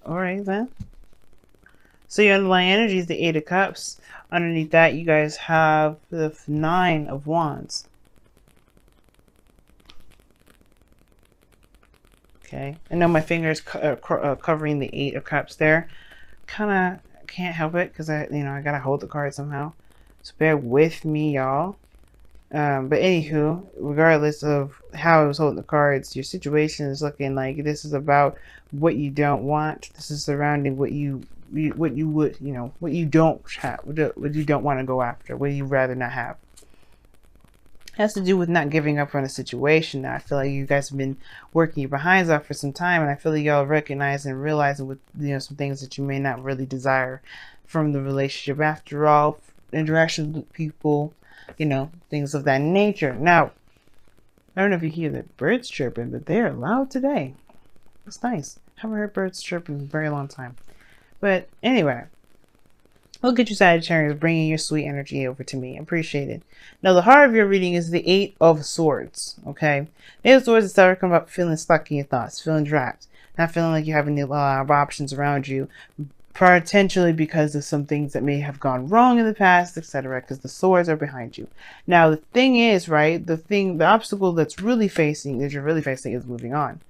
All right then. So your underlying energy is the Eight of Cups. Underneath that, you guys have the Nine of Wands. Okay, I know my fingers covering the Eight of Cups there. Kind of can't help it because I gotta hold the card somehow. So bear with me, y'all. But anywho, regardless of how I was holding the cards, your situation is looking like this is about what you don't want. This is surrounding what you would, what you don't have, what you don't want to go after, what you rather not have. It has to do with not giving up on a situation. Now, I feel like you guys have been working your behinds off for some time, and I feel like y'all recognize and realizing with some things that you may not really desire from the relationship. After all, interactions with people, things of that nature. Now, I don't know if you hear the birds chirping, but they're loud today. It's nice. Haven't heard birds chirping in a very long time. But anyway, look at you, Sagittarius, bringing your sweet energy over to me. Appreciate it. Now, the heart of your reading is the Eight of Swords. Okay, the Eight of Swords is talking about feeling stuck in your thoughts, feeling trapped, not feeling like you have a lot of options around you, potentially because of some things that may have gone wrong in the past, etc., because the swords are behind you. Now, the thing is, right, the obstacle that you're really facing is moving on.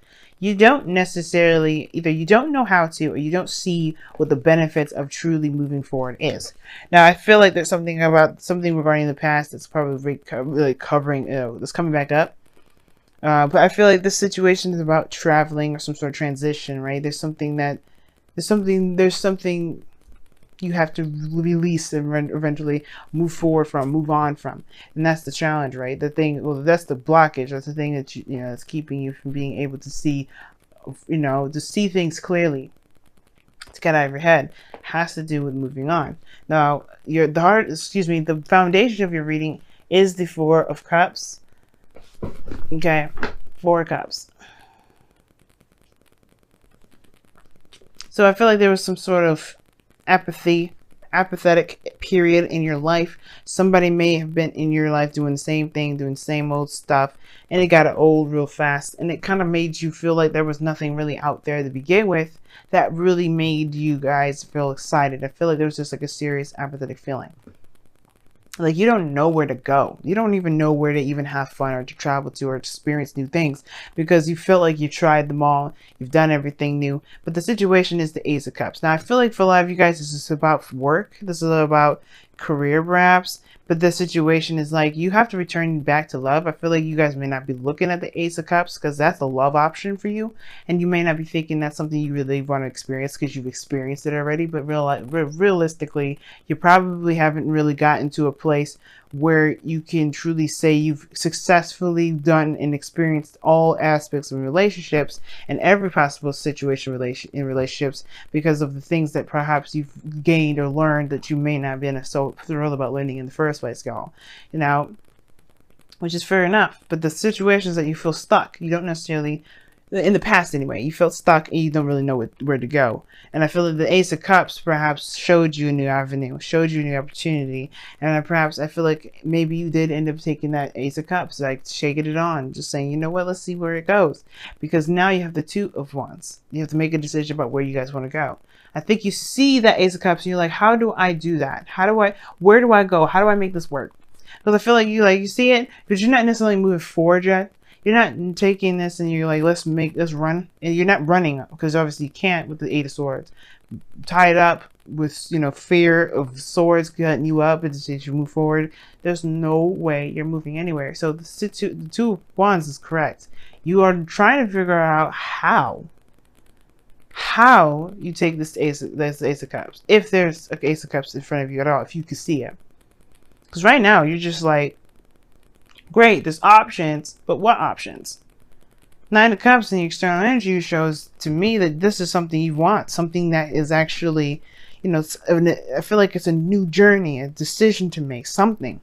You don't necessarily, either you don't know how to, or you don't see what the benefits of truly moving forward is. Now, I feel like there's something regarding the past that's probably really covering, that's coming back up. But I feel like this situation is about traveling or some sort of transition, right? There's something you have to release and eventually move on from, and that's the challenge, right? That's the blockage. That's the thing that that's keeping you from being able to see, to see things clearly, to get out of your head. Has to do with moving on. Now, the foundation of your reading is the Four of Cups. Okay, Four of Cups. So I feel like there was some sort of apathetic period in your life. Somebody may have been in your life doing the same thing, doing the same old stuff, and it got old real fast, and it kind of made you feel like there was nothing really out there to begin with that really made you guys feel excited. I feel like there was just like a serious apathetic feeling. Like you don't know where to go. You don't even know where to even have fun or to travel to or experience new things because you feel like you tried them all. You've done everything new. But the situation is the Ace of Cups. Now, I feel like for a lot of you guys, this is about work. This is about career, perhaps. But the situation is like you have to return back to love. I feel like you guys may not be looking at the Ace of Cups because that's a love option for you. And you may not be thinking that's something you really want to experience because you've experienced it already. But realistically, you probably haven't really gotten to a place where you can truly say you've successfully done and experienced all aspects of relationships and every possible situation in relationships because of the things that perhaps you've gained or learned that you may not have been so thrilled about learning in the first place, y'all. Which is fair enough. But the situations that you feel stuck, you don't necessarily, in the past anyway, you felt stuck and you don't really know where to go. And I feel that the Ace of Cups perhaps showed you a new avenue, showed you a new opportunity. And I feel like maybe you did end up taking that Ace of Cups, like shaking it on, just saying, you know what, let's see where it goes. Because now you have the Two of Wands. You have to make a decision about where you guys want to go. I think you see that Ace of Cups and you're like, how do I do that? Where do I go? How do I make this work? Because I feel like you see it, but you're not necessarily moving forward yet. You're not taking this and you're like, let's run. And you're not running because obviously you can't with the Eight of Swords. Tied up with, fear of swords cutting you up as you move forward. There's no way you're moving anywhere. So the Two of Wands is correct. You are trying to figure out how you take this Ace of Cups. If there's an Ace of Cups in front of you at all, if you can see it. Because right now you're just like, great, there's options, but what options? Nine of Cups in the external energy shows to me that this is something you want, something that is actually, I feel like it's a new journey, a decision to make, something.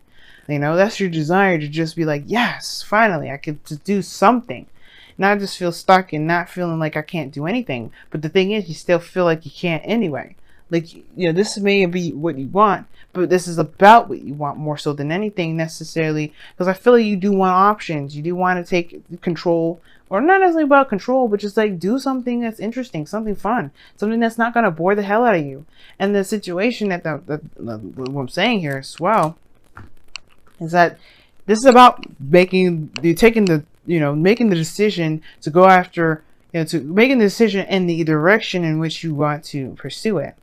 That's your desire to just be like, yes, finally, I could do something. Not just feel stuck and not feeling like I can't do anything. But the thing is, you still feel like you can't anyway. Like, this may be what you want, but this is about what you want more so than anything necessarily. Because I feel like you do want options. You do want to take control or not necessarily about control, but just like do something that's interesting, something fun, something that's not going to bore the hell out of you. And the situation that what I'm saying here as well is that this is about making the decision to go after, to making the decision in the direction in which you want to pursue it.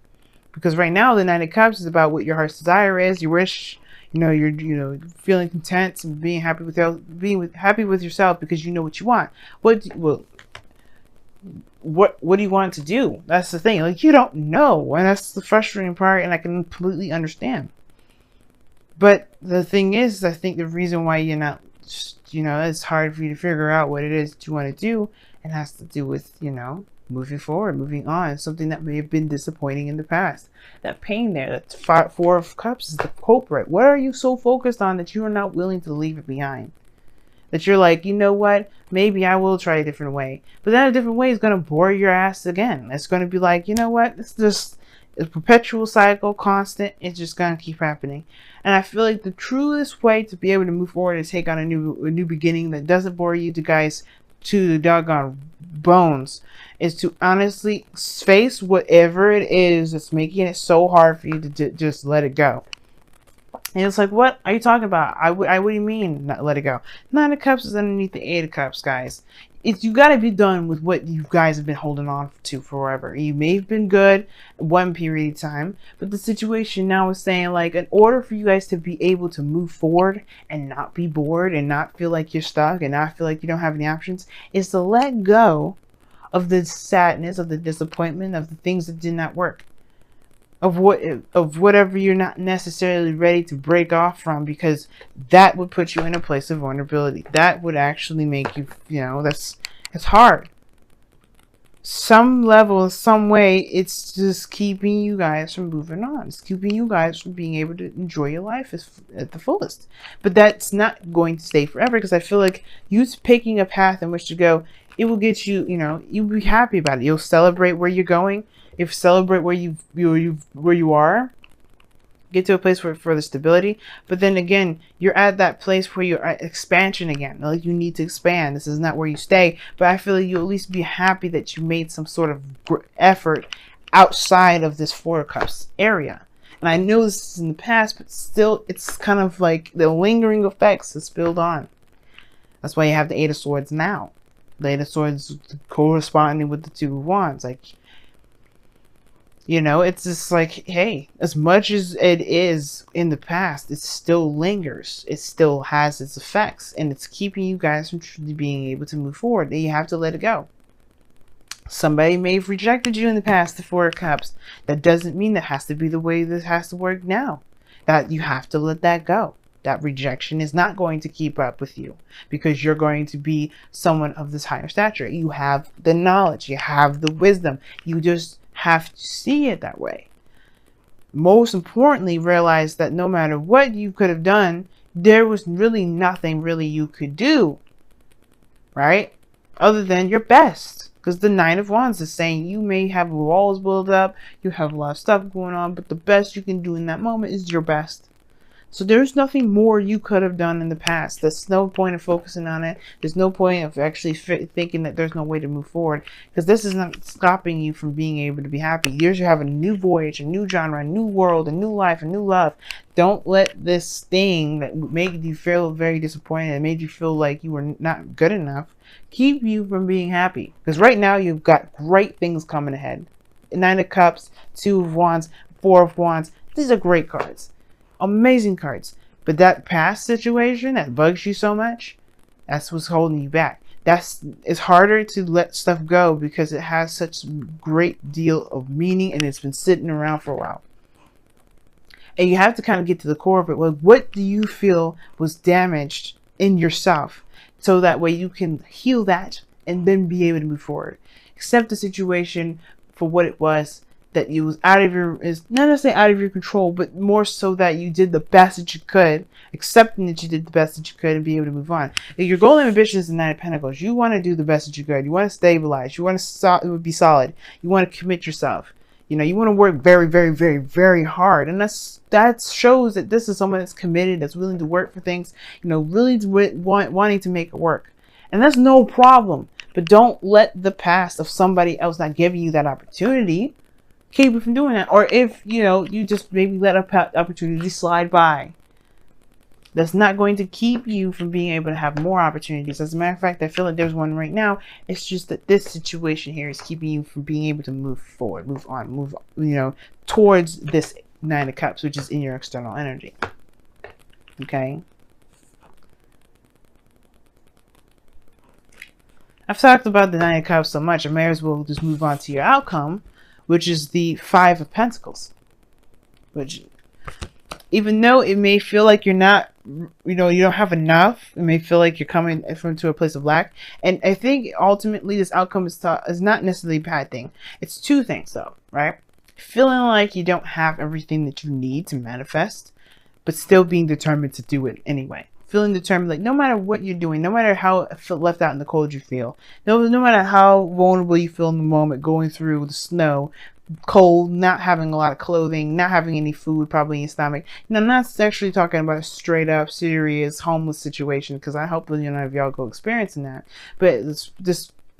Because right now the Knight of Cups is about what your heart's desire is, your wish. You're feeling content and being happy happy with yourself because you know what you want. What do you want to do? That's the thing. Like, you don't know, and that's the frustrating part, and I can completely understand. But the thing is, I think the reason why you're not, it's hard for you to figure out what it is that you want to do, and has to do with, moving forward, moving on, something that may have been disappointing in the past. That pain there, that Four of Cups is the culprit. What are you so focused on that you are not willing to leave it behind? That you're like, you know what, maybe I will try a different way. But that different way is going to bore your ass again. It's going to be like, you know what, it's just a perpetual cycle, constant. It's just going to keep happening. And I feel like the truest way to be able to move forward and take on a new beginning that doesn't bore you to the doggone bones is to honestly face whatever it is that's making it so hard for you to just let it go. And it's like, what are you talking about? What do you mean not let it go? Nine of Cups is underneath the Eight of Cups, guys. You got to be done with what you guys have been holding on to forever. You may have been good one period of time, but the situation now is saying, like, in order for you guys to be able to move forward and not be bored and not feel like you're stuck and not feel like you don't have any options, is to let go of the sadness, of the disappointment, of the things that did not work, of whatever you're not necessarily ready to break off from, because that would put you in a place of vulnerability. That would actually make you, it's hard. Some level, some way, it's just keeping you guys from moving on. It's keeping you guys from being able to enjoy your life at the fullest. But that's not going to stay forever, because I feel like you picking a path in which to go, it will get you, you'll be happy about it. You'll celebrate where you're going. If celebrate where you are, get to a place for the stability. But then again, you're at that place where you're at expansion again. Like, you need to expand. This is not where you stay. But I feel like you'll at least be happy that you made some sort of effort outside of this Four of Cups area. And I know this is in the past, but still, it's kind of like the lingering effects is spilled on. That's why you have the Eight of Swords now. The Eight of Swords corresponding with the Two of Wands. Like, it's just like, hey, as much as it is in the past, it still lingers. It still has its effects, and it's keeping you guys from truly being able to move forward. And you have to let it go. Somebody may have rejected you in the past, the Four of Cups. That doesn't mean that has to be the way this has to work now. That you have to let that go. That rejection is not going to keep up with you, because you're going to be someone of this higher stature. You have the knowledge. You have the wisdom. You just have to see it that way. Most importantly, realize that no matter what you could have done, there was really nothing really you could do, right? Other than your best. Because the Nine of Wands is saying you may have walls built up, you have a lot of stuff going on, but the best you can do in that moment is your best. So there's nothing more you could have done in the past. There's no point of focusing on it. There's no point of actually thinking that there's no way to move forward, because this is not stopping you from being able to be happy. You have a new voyage, a new genre, a new world, a new life, a new love. Don't let this thing that made you feel very disappointed and made you feel like you were not good enough keep you from being happy. Because right now you've got great things coming ahead. Nine of Cups, Two of Wands, Four of Wands. These are great cards. Amazing cards. But that past situation that bugs you so much, that's what's holding you back. It's harder to let stuff go because it has such a great deal of meaning and it's been sitting around for a while. And you have to kind of get to the core of it. Well, what do you feel was damaged in yourself, so that way you can heal that and then be able to move forward. Accept the situation for what it was, that you was is not necessarily out of your control, but more so that you did the best that you could, accepting that you did the best that you could and be able to move on. If your goal and ambition is the Nine of Pentacles, you want to do the best that you could. You want to stabilize. You want to be solid. You want to commit yourself. You want to work very, very, very, very hard. And that shows that this is someone that's committed, that's willing to work for things, really wanting to make it work. And that's no problem. But don't let the past of somebody else not giving you that opportunity keep you from doing that. Or if, you just maybe let a opportunity slide by, that's not going to keep you from being able to have more opportunities. As a matter of fact, I feel like there's one right now. It's just that this situation here is keeping you from being able to move forward, move on, towards this Nine of Cups, which is in your external energy. Okay? I've talked about the Nine of Cups so much, I may as well just move on to your outcome, which is the Five of Pentacles. Which, even though it may feel like you're not, you don't have enough, it may feel like you're coming to a place of lack. And I think ultimately this outcome is not necessarily a bad thing. It's two things though, right? Feeling like you don't have everything that you need to manifest, but still being determined to do it anyway. Feeling determined, like no matter what you're doing, no matter how left out in the cold you feel, no matter how vulnerable you feel in the moment, going through the snow, cold, not having a lot of clothing, not having any food probably in your stomach. I'm not actually talking about a straight up serious homeless situation, because I hope that none of y'all go experiencing that. But it's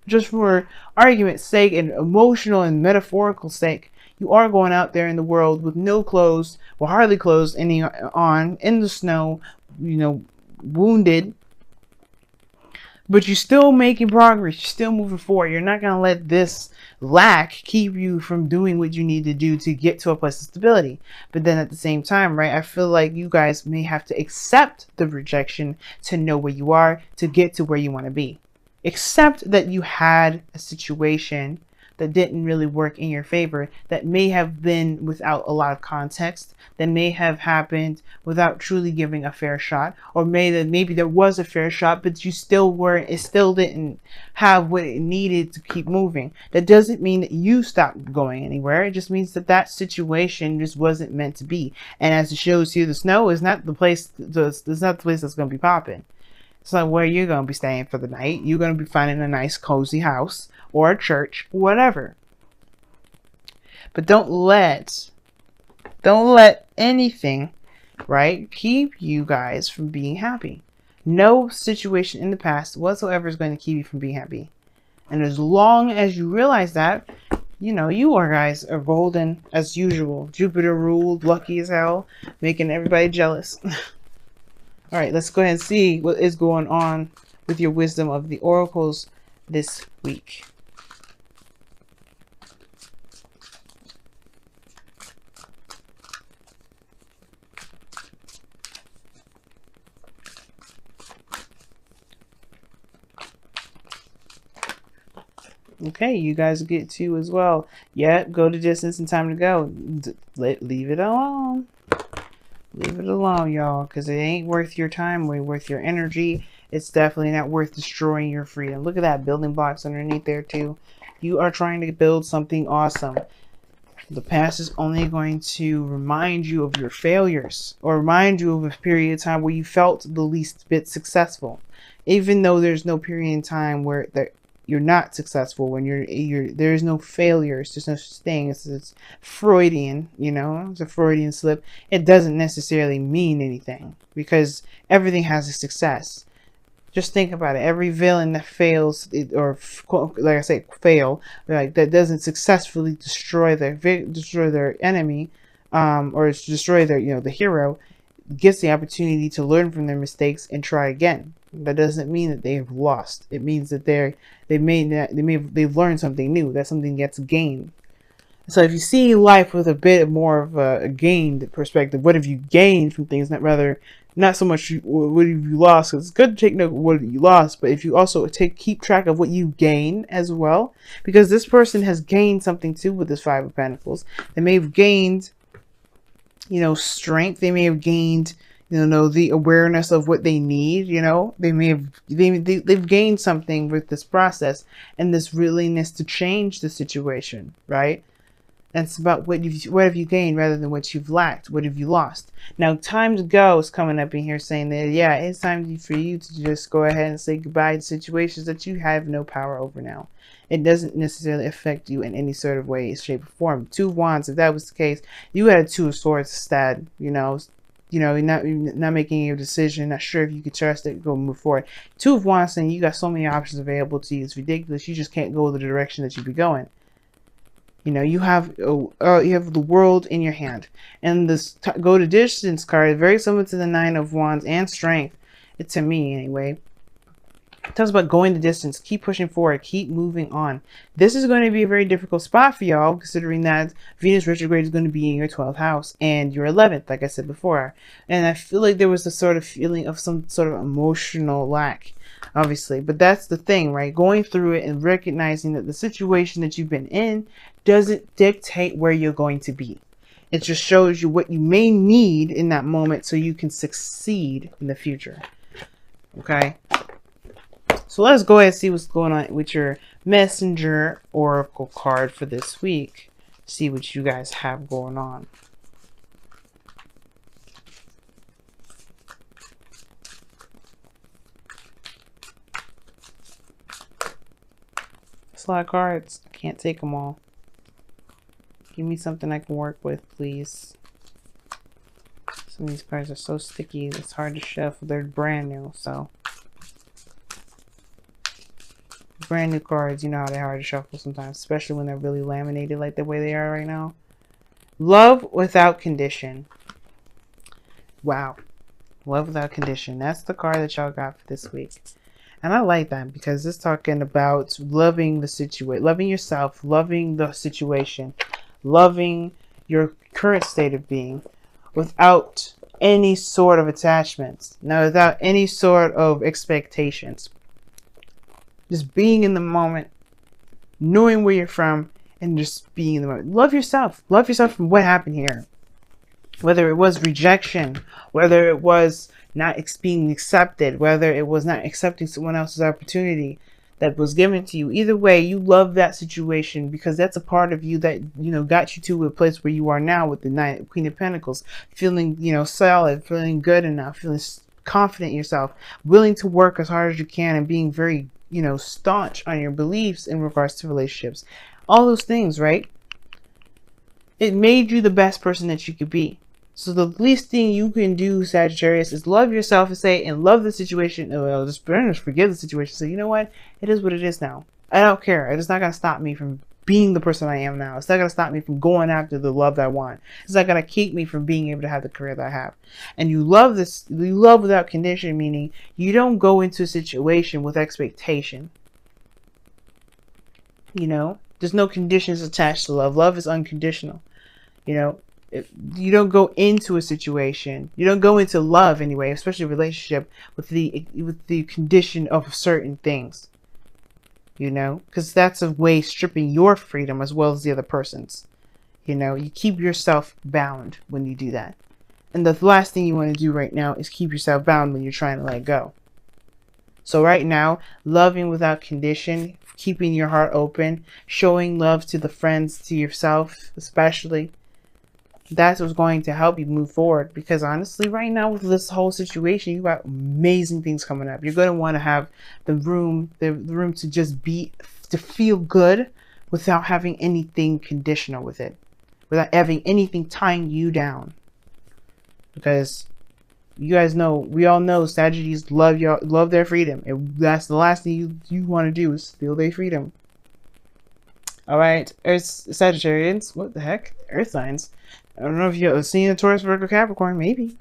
just for argument's sake and emotional and metaphorical sake, you are going out there in the world with no clothes, or hardly clothes any on, in the snow, wounded, but you're still making progress. You're still moving forward. You're not going to let this lack keep you from doing what you need to do to get to a place of stability. But then at the same time, right, I feel like you guys may have to accept the rejection to know where you are, to get to where you want to be. Accept that you had a situation that didn't really work in your favor, that may have been without a lot of context, that may have happened without truly giving a fair shot, or maybe there was a fair shot, but it still didn't have what it needed to keep moving. That doesn't mean that you stopped going anywhere. It just means that situation just wasn't meant to be. And as it shows here, the snow is not the place. It's not the place that's going to be popping. It's like where you're going to be staying for the night. You're going to be finding a nice cozy house or a church, whatever. But don't let anything, right, keep you guys from being happy. No situation in the past whatsoever is going to keep you from being happy. And as long as you realize that, you guys are golden as usual. Jupiter ruled, lucky as hell, making everybody jealous. All right, let's go ahead and see what is going on with your wisdom of the oracles this week. Okay, you guys get to as well. Yeah, go the distance and time to go. Leave it alone. Leave it alone, y'all, because it ain't worth your time, it ain't worth your energy. It's definitely not worth destroying your freedom. Look at that, building blocks underneath there too. You are trying to build something awesome. The past is only going to remind you of your failures, or remind you of a period of time where you felt the least bit successful. Even though there's no period in time where you're not successful, when there's no failures, there's no such thing. It's Freudian, it's a Freudian slip. It doesn't necessarily mean anything, because everything has a success. Just think about it. Every villain that fails, or like I say, like that doesn't successfully destroy their enemy, or destroy their the hero, gets the opportunity to learn from their mistakes and try again. That doesn't mean that they have lost. It means that they've learned something new. That something gets gained. So if you see life with a bit more of a gained perspective, what have you gained from things? Not so much what have you lost. Because it's good to take note of what you lost, but if you also keep track of what you gain as well, because this person has gained something too with this Five of Pentacles. They may have gained, strength. They may have gained, the awareness of what they need. They've gained something with this process and this willingness to change the situation, right? And it's about what have you gained rather than what you've lacked. What have you lost? Now, time to go is coming up in here saying that, yeah, it's time for you to just go ahead and say goodbye to situations that you have no power over now. It doesn't necessarily affect you in any sort of way, shape, or form. Two of Wands, if that was the case, you had a Two of Swords instead. You you know, not making a decision, not sure if you can trust it, go move forward. Two of Wands saying you got so many options available to you. It's ridiculous. You just can't go the direction that you be going. You know, you have the world in your hand, and this go to distance card, very similar to the Nine of Wands and Strength. It, to me anyway, it talks about going the distance, keep pushing forward, keep moving on. This is going to be a very difficult spot for y'all, considering that Venus retrograde is going to be in your 12th house and your 11th, like I said before. And I feel like there was a sort of feeling of some sort of emotional lack, obviously. But that's the thing, right? Going through it and recognizing that the situation that you've been in doesn't dictate where you're going to be. It just shows you what you may need in that moment so you can succeed in the future. Okay? So let's go ahead and see what's going on with your Messenger Oracle card for this week. See what you guys have going on. It's a lot of cards. I can't take them all. Give me something I can work with, please. Some of these cards are so sticky, it's hard to shuffle. They're brand new, so. Brand new cards, you know how they're hard to shuffle sometimes, especially when they're really laminated like the way they are right now. Love without condition. Wow. Love without condition. That's the card that y'all got for this week. And I like that because it's talking about loving the situation, loving yourself, loving the situation, loving your current state of being without any sort of attachments. Now, without any sort of expectations. Just being in the moment, knowing where you're from, and just being in the moment. Love yourself. Love yourself from what happened here. Whether it was rejection, whether it was not being accepted, whether it was not accepting someone else's opportunity that was given to you. Either way, you love that situation because that's a part of you that, you know, got you to a place where you are now with the Queen of Pentacles. Feeling, you know, solid, feeling good enough, feeling confident in yourself, willing to work as hard as you can, and being very, you know, staunch on your beliefs in regards to relationships. All those things, right? It made you the best person that you could be. So the least thing you can do, Sagittarius, is love yourself and say, and love the situation. Well, just forgive the situation. So you know what? It is what it is now. I don't care. It's not going to stop me from being the person I am now. It's not going to stop me from going after the love that I want. It's not going to keep me from being able to have the career that I have. And you love this. You love without condition, meaning you don't go into a situation with expectation. You know, there's no conditions attached to love. Love is unconditional. You know, you don't go into a situation, you don't go into love anyway, especially a relationship, with the condition of certain things, you know, because that's a way stripping your freedom as well as the other person's. You know, you keep yourself bound when you do that. And the last thing you want to do right now is keep yourself bound when you're trying to let go. So right now, loving without condition, keeping your heart open, showing love to the friends, to yourself especially, that's what's going to help you move forward. Because honestly, right now with this whole situation, you got amazing things coming up. You're going to want to have the room to just to feel good without having anything conditional with it, without having anything tying you down. Because you guys know, we all know Sagittarius love their freedom, and that's the last thing you want to do is steal their freedom. All right, Sagittarians, what the heck? Earth signs. I don't know if you've seen a Taurus, Virgo, Capricorn, maybe.